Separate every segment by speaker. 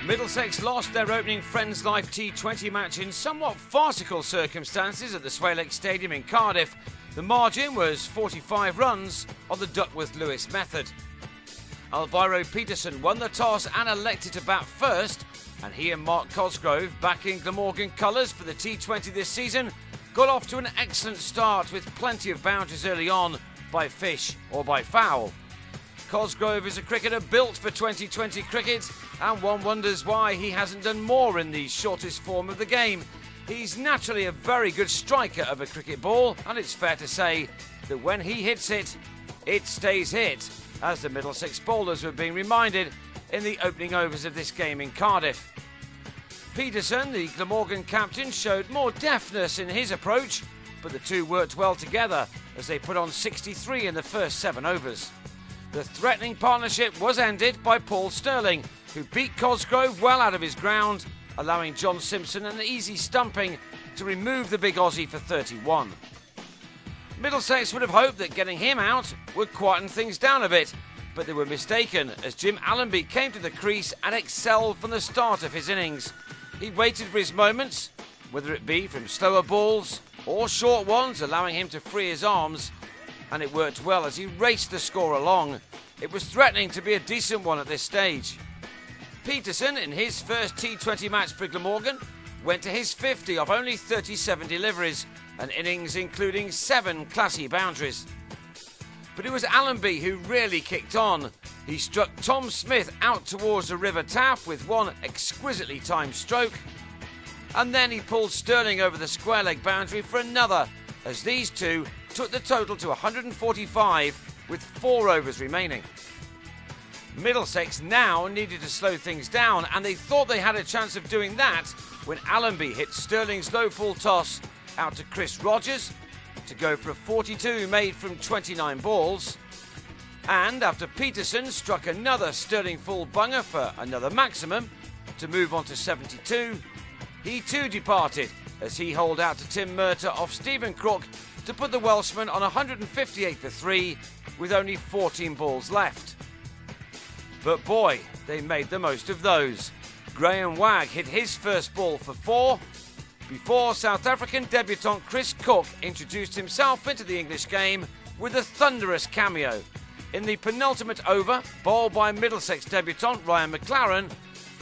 Speaker 1: Middlesex lost their opening Friends Life T20 match in somewhat farcical circumstances at the SWALEC Stadium in Cardiff. The margin was 45 runs on the Duckworth-Lewis method. Alvaro Petersen won the toss and elected to bat first, and he and Mark Cosgrove, back in Glamorgan colours for the T20 this season, got off to an excellent start with plenty of boundaries early on by fish or by foul. Cosgrove is a cricketer built for 2020 cricket, and one wonders why he hasn't done more in the shortest form of the game. He's naturally a very good striker of a cricket ball, and it's fair to say that when he hits it, it stays hit, as the Middlesex bowlers were being reminded in the opening overs of this game in Cardiff. Petersen, the Glamorgan captain, showed more deftness in his approach, but the two worked well together as they put on 63 in the first 7 overs. The threatening partnership was ended by Stirling, who beat Cosgrove well out of his ground, allowing John Simpson an easy stumping to remove the big Aussie for 31. Middlesex would have hoped that getting him out would quieten things down a bit, but they were mistaken as Jim Allenby came to the crease and excelled from the start of his innings. He waited for his moments, whether it be from slower balls or short ones, allowing him to free his arms, and it worked well as he raced the score along. It was threatening to be a decent one at this stage. Petersen, in his first T20 match for Glamorgan, went to his 50 off only 37 deliveries, an innings including 7 classy boundaries. But it was Allenby who really kicked on. He struck Tom Smith out towards the River Taff with one exquisitely timed stroke, and then he pulled Stirling over the square leg boundary for another, as these two took the total to 145 with 4 overs remaining. Middlesex now needed to slow things down, and they thought they had a chance of doing that when Allenby hit Stirling's low full toss out to Chris Rogers to go for a 42 made from 29 balls. And after Petersen struck another Stirling full bunger for another maximum to move on to 72, he too departed as he holed out to Tim Murtagh off Stephen Crook to put the Welshman on 158 for 3 with only 14 balls left. But boy, they made the most of those. Graham Wagg hit his first ball for 4 before South African debutant Chris Cook introduced himself into the English game with a thunderous cameo. In the penultimate over, bowled by Middlesex debutant Ryan McLaren,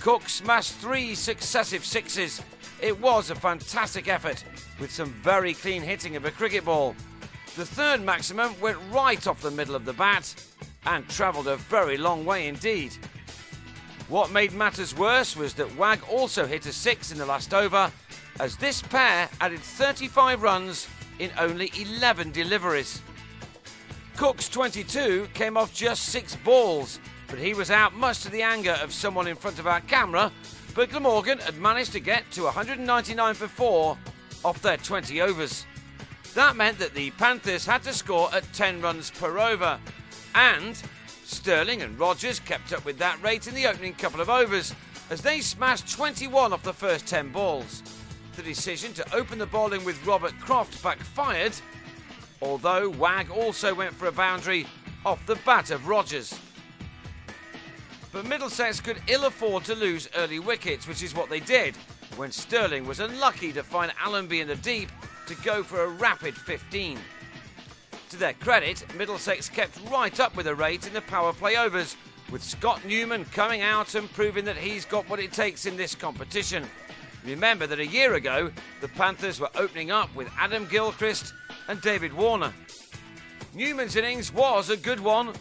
Speaker 1: Cook smashed 3 successive sixes. It was a fantastic effort with some very clean hitting of a cricket ball. The third maximum went right off the middle of the bat and travelled a very long way indeed. What made matters worse was that Wagg also hit a 6 in the last over, as this pair added 35 runs in only 11 deliveries. Cook's 22 came off just 6 balls, but he was out much to the anger of someone in front of our camera, but Glamorgan had managed to get to 199 for 4 off their 20 overs. That meant that the Panthers had to score at 10 runs per over, and Stirling and Rogers kept up with that rate in the opening couple of overs as they smashed 21 off the first 10 balls. The decision to open the bowling with Robert Croft backfired, although Wagg also went for a boundary off the bat of Rogers. But Middlesex could ill afford to lose early wickets, which is what they did, when Stirling was unlucky to find Allenby in the deep to go for a rapid 15. To their credit, Middlesex kept right up with the rate in the power play overs, with Scott Newman coming out and proving that he's got what it takes in this competition. Remember that a year ago, the Panthers were opening up with Adam Gilchrist and David Warner. Newman's innings was a good one,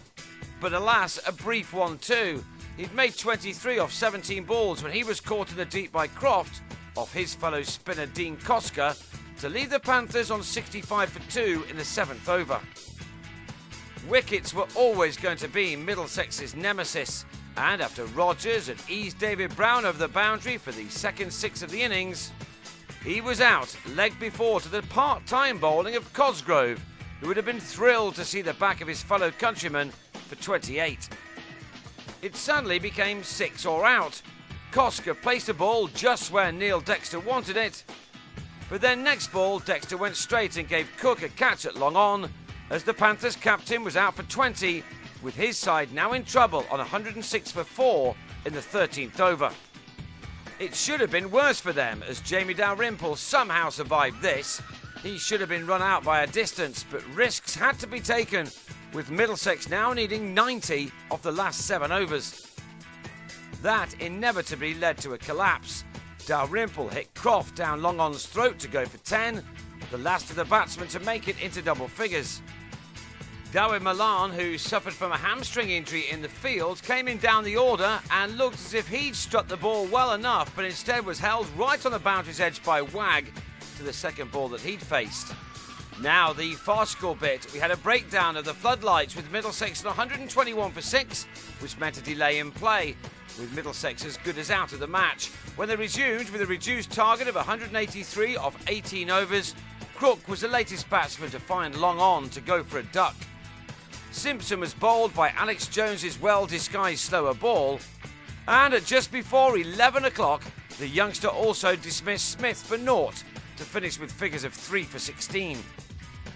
Speaker 1: but alas, a brief one too. He'd made 23 off 17 balls when he was caught in the deep by Croft, off his fellow spinner Dean Koska, to leave the Panthers on 65 for 2 in the 7th over. Wickets were always going to be Middlesex's nemesis, and after Rogers had eased David Brown over the boundary for the second 6 of the innings, he was out, leg before, to the part-time bowling of Cosgrove, who would have been thrilled to see the back of his fellow countryman for 28. It suddenly became 6 or out. Koska placed a ball just where Neil Dexter wanted it, but then next ball Dexter went straight and gave Cook a catch at long on, as the Panthers captain was out for 20, with his side now in trouble on 106 for 4 in the 13th over. It should have been worse for them, as Jamie Dalrymple somehow survived this. He should have been run out by a distance, but risks had to be taken, with Middlesex now needing 90 of the last 7 overs. That inevitably led to a collapse. Dalrymple hit Croft down long on's throat to go for 10, the last of the batsmen to make it into double figures. Darwin Milan, who suffered from a hamstring injury in the field, came in down the order and looked as if he'd struck the ball well enough, but instead was held right on the boundary's edge by Wagg to the second ball that he'd faced. Now the farcical bit. We had a breakdown of the floodlights with Middlesex at 121 for 6, which meant a delay in play, with Middlesex as good as out of the match. When they resumed with a reduced target of 183 of 18 overs, Crook was the latest batsman to find long on to go for a duck. Simpson was bowled by Alex Jones's well-disguised slower ball, and at just before 11 o'clock, the youngster also dismissed Smith for naught to finish with figures of 3 for 16.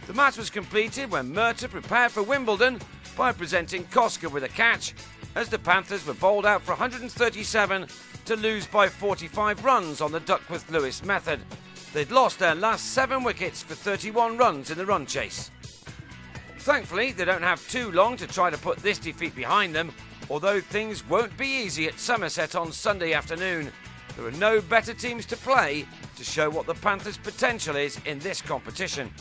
Speaker 1: The match was completed when Murtagh prepared for Wimbledon by presenting Koska with a catch, as the Panthers were bowled out for 137 to lose by 45 runs on the Duckworth-Lewis method. They'd lost their last 7 wickets for 31 runs in the run chase. Thankfully, they don't have too long to try to put this defeat behind them, although things won't be easy at Somerset on Sunday afternoon. There are no better teams to play to show what the Panthers' potential is in this competition.